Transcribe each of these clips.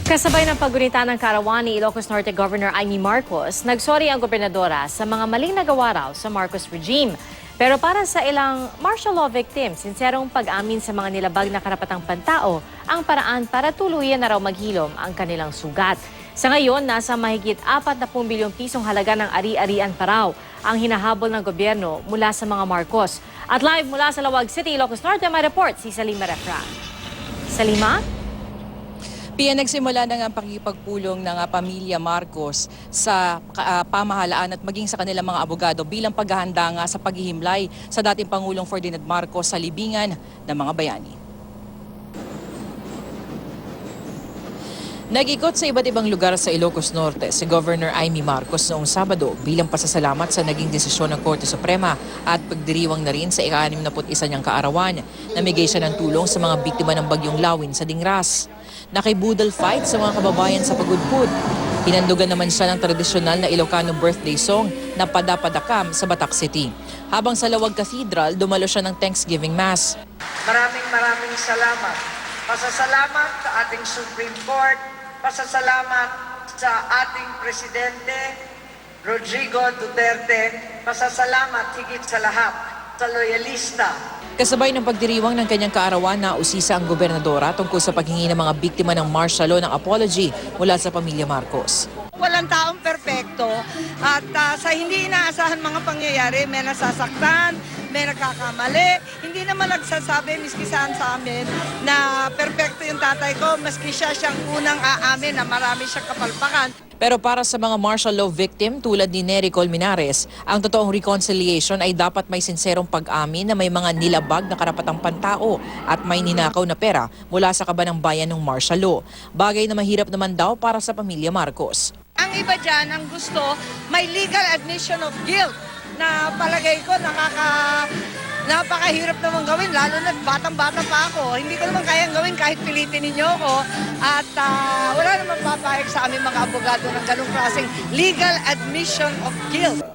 Kasabay ng paggunita ng karawan ni Ilocos Norte Governor Amy Marcos, nagsorry ang gobernadora sa mga maling nagawa raw sa Marcos regime. Pero para sa ilang martial law victims, sinserong pag-amin sa mga nilabag na karapatang pantao ang paraan para tuluyan na raw maghilom ang kanilang sugat. Sa ngayon, nasa mahigit 40 bilyong pisong halaga ng ari-arian pa raw ang hinahabol ng gobyerno mula sa mga Marcos. At live mula sa Lawag City, Ilocos Norte, may report si Salima Refra. Salima? Nagsimula na nga ang pakikipagpulong ng pamilya Marcos sa pamahalaan at maging sa kanilang mga abogado bilang paghahanda nga sa paghihimlay sa dating Pangulong Ferdinand Marcos sa libingan ng mga bayani. Nag-ikot sa iba't ibang lugar sa Ilocos Norte si Governor Amy Marcos noong Sabado bilang pasasalamat sa naging desisyon ng Korte Suprema at pagdiriwang na rin sa ika-61 niyang kaarawan. Namigay siya ng tulong sa mga biktima ng bagyong Lawin sa Dingras. Nakibudal fight sa mga kababayan sa Pagudpud. Hinandugan naman siya ng tradisyonal na Ilocano birthday song na Padapadakam sa Batak City. Habang sa Lawag Cathedral, dumalo siya ng Thanksgiving Mass. Maraming salamat. Pasasalamat sa ating Supreme Court, pasasalamat sa ating Presidente Rodrigo Duterte, pasasalamat higit sa lahat sa loyalista. Kasabay ng pagdiriwang ng kanyang kaarawan na usisa ang gobernadora tungkol sa paghingi ng mga biktima ng martial law ng apology mula sa pamilya Marcos. Walang taong perpekto at sa hindi inaasahan mga pangyayari, may nasasaktan, may nagkakamali. Hindi naman nagsasabi, miski saan sa amin, na perpekto yung tatay ko, maski siya siyang unang aamin na marami siyang kapalpakan. Pero para sa mga martial law victim tulad ni Nery Colmenares, ang totoong reconciliation ay dapat may sinserong pag-amin na may mga nilabag na karapatang pantao at may ninakaw na pera mula sa kabanang bayan ng martial law. Bagay na mahirap naman daw para sa pamilya Marcos. Ang iba dyan, ang gusto, may legal admission of guilt na palagay ko napakahirap naman gawin, lalo na batang-bata pa ako. Hindi ko naman kayang gawin kahit pilitin ninyo ako. At wala naman papayag sa aming mga abogado ng ganung klaseng legal admission of guilt.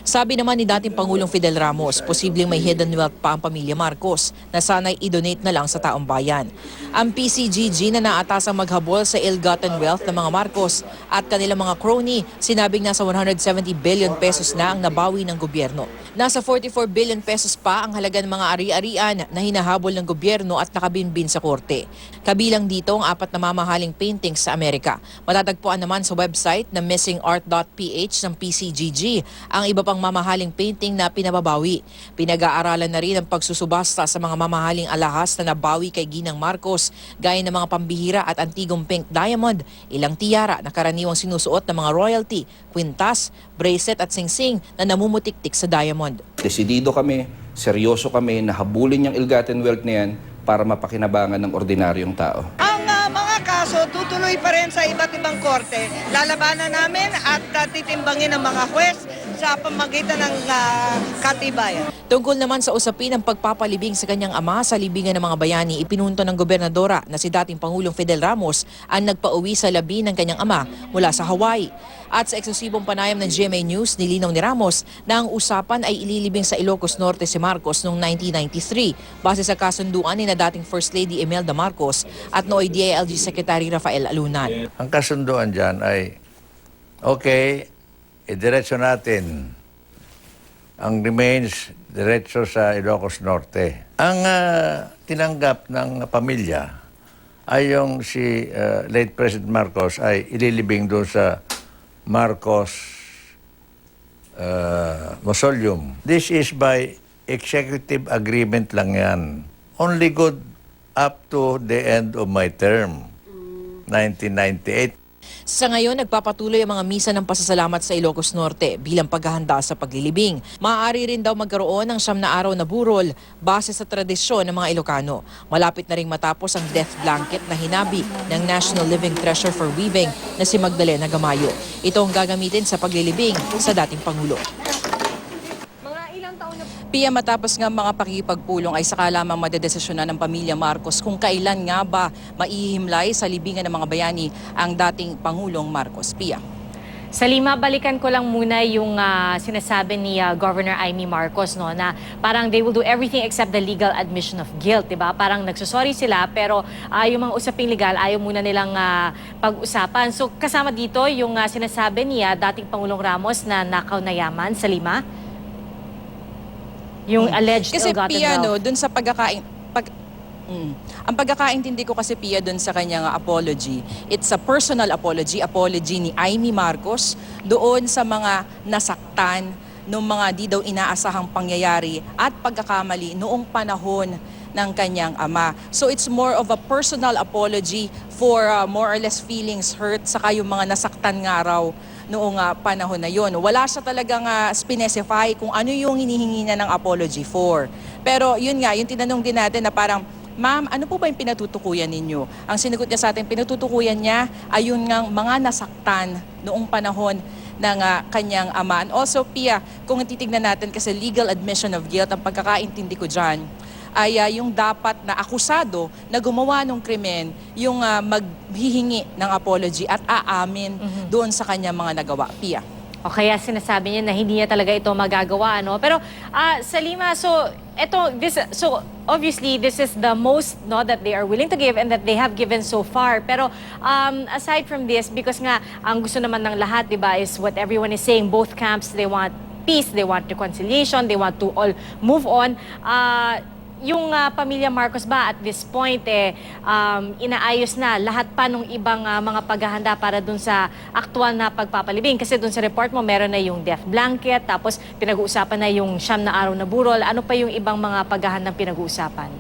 Sabi naman ni dating Pangulong Fidel Ramos, posibleng may hidden wealth pa ang pamilya Marcos na sana'y i-donate na lang sa taong bayan. Ang PCGG na naatasang maghabol sa ill-gotten wealth ng mga Marcos at kanilang mga crony, sinabing nasa 170 billion pesos na ang nabawi ng gobyerno. Nasa 44 billion pesos pa ang halaga ng mga ari-arian na hinahabol ng gobyerno at nakabinbin sa korte. Kabilang dito ang 4 na mamahaling paintings sa Amerika. Matatagpuan naman sa website na missingart.ph ng PCGG ang iba pang mamahaling painting na pinababawi. Pinag-aaralan na rin ang pagsusubasta sa mga mamahaling alahas na nabawi kay Ginang Marcos, gaya ng mga pambihira at antigong pink diamond, ilang tiara na karaniwang sinusuot ng mga royalty, kwintas, bracelet at singsing na namumutiktik sa diamond. Desidido kami, seryoso kami na habulin yung ill-gotten wealth na yan para mapakinabangan ng ordinaryong tao. Ang mga kaso tutuloy pa rin sa iba't ibang korte. Lalabanan namin at titimbangin ng mga huwes sa pamagitan ng katibayan. Tungkol naman sa usapin ng pagpapalibing sa kanyang ama sa libingan ng mga bayani, ipinunto ng gobernadora na si dating Pangulong Fidel Ramos ang nagpauwi sa labi ng kanyang ama mula sa Hawaii. At sa eksklusibong panayam ng GMA News, nilinaw ni Ramos na ang usapan ay ililibing sa Ilocos Norte si Marcos noong 1993 base sa kasunduan ni na dating First Lady Imelda Marcos at nooy DILG Secretary Rafael Alunan. Ang kasunduan dyan ay, okay, idiretso natin ang remains diretso sa Ilocos Norte. Ang tinanggap ng pamilya ay yung si late President Marcos ay ililibing doon sa Marcos Mausoleum. This is by executive agreement lang yan. Only good up to the end of my term, 1998. Sa ngayon, nagpapatuloy ang mga misa ng pasasalamat sa Ilocos Norte bilang paghahanda sa paglilibing. Maaari rin daw magkaroon ng 9 na araw na burol base sa tradisyon ng mga Ilocano. Malapit na ring matapos ang death blanket na hinabi ng National Living Treasure for Weaving na si Magdalena Gamayo. Ito ang gagamitin sa paglilibing sa dating Pangulo. Piya matapos nga mga pakikipagpulong ay saka lamang madedesisyonan ng pamilya Marcos kung kailan nga ba maihimlay sa libingan ng mga bayani ang dating Pangulong Marcos. Piya. Salima, balikan ko lang muna yung sinasabi ni Governor Amy Marcos, no, na parang they will do everything except the legal admission of guilt, di ba? Parang nagsusorry sila, pero yung mga usaping legal, ayaw muna nilang pag-usapan. So kasama dito yung sinasabi niya dating Pangulong Ramos na nakaw na yaman, Salima? Yung alleged Kasi ill-gotten Pia, wealth. dun sa ang pagkakaintindi ko kasi Pia dun sa kanyang apology, it's a personal apology ni Amy Marcos doon sa mga nasaktan ng mga di daw inaasahang pangyayari at pagkakamali noong panahon ng kanyang ama. So it's more of a personal apology for more or less feelings hurt saka yung mga nasaktan nga raw noong panahon na yon. Wala siya talagang specify kung ano yung hinihingi niya ng apology for. Pero yun nga, yung tinanong din natin na parang, ma'am, ano po ba yung pinatutukuyan ninyo? Ang sinagot niya sa atin, pinatutukuyan niya ay yung mga nasaktan noong panahon ng kanyang ama. And also, Pia, kung titignan natin kasi legal admission of guilt, ang pagkakaintindi ko dyan, ay yung dapat na akusado na gumawa ng krimen, yung maghihingi ng apology at aamin doon sa kanyang mga nagawa. Pia. O kaya sinasabi niya na hindi niya talaga ito magagawa, no? Pero Salima, so obviously this is the most, no, that they are willing to give and that they have given so far. Pero aside from this, because nga ang gusto naman ng lahat, 'di ba, is what everyone is saying, both camps, they want peace, they want reconciliation, they want to all move on. Yung pamilya Marcos ba at this point inaayos na lahat pa nung ibang mga paghahanda para dun sa aktual na pagpapalibing? Kasi dun sa report mo meron na yung death blanket, tapos pinag-uusapan na yung 9 na araw na burol. Ano pa yung ibang mga paghahandang pinag-uusapan?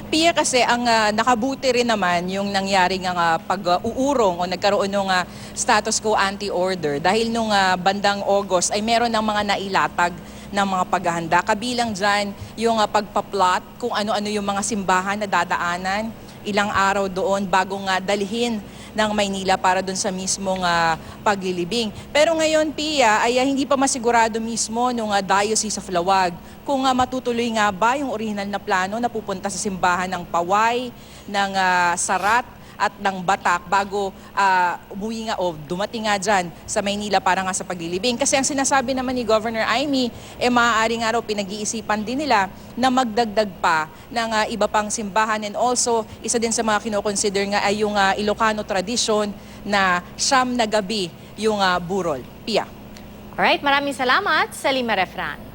Pia, kasi ang nakabuti rin naman yung nangyaring pag-uurong o nagkaroon ng status quo anti-order dahil nung bandang August ay meron ng mga nailatag ng mga paghahanda. Kabilang dyan yung pagpaplot kung ano-ano yung mga simbahan na dadaanan, ilang araw doon bago nga dalhin ng Maynila para doon sa mismong paglilibing. Pero ngayon, Pia, ay hindi pa masigurado mismo nung Diocese of Lawag kung matutuloy nga ba yung original na plano na pupunta sa simbahan ng Paway, ng Sarat, at ng Batak bago umuwi nga o dumating nga dyan sa Maynila para nga sa paglilibing. Kasi ang sinasabi naman ni Governor Amy, maaaring nga raw pinag-iisipan din nila na magdagdag pa ng iba pang simbahan, and also isa din sa mga kinoconsider nga ay yung Ilocano tradition na 9 na gabi yung burol. Pia. Alright, maraming salamat, Salima Refran.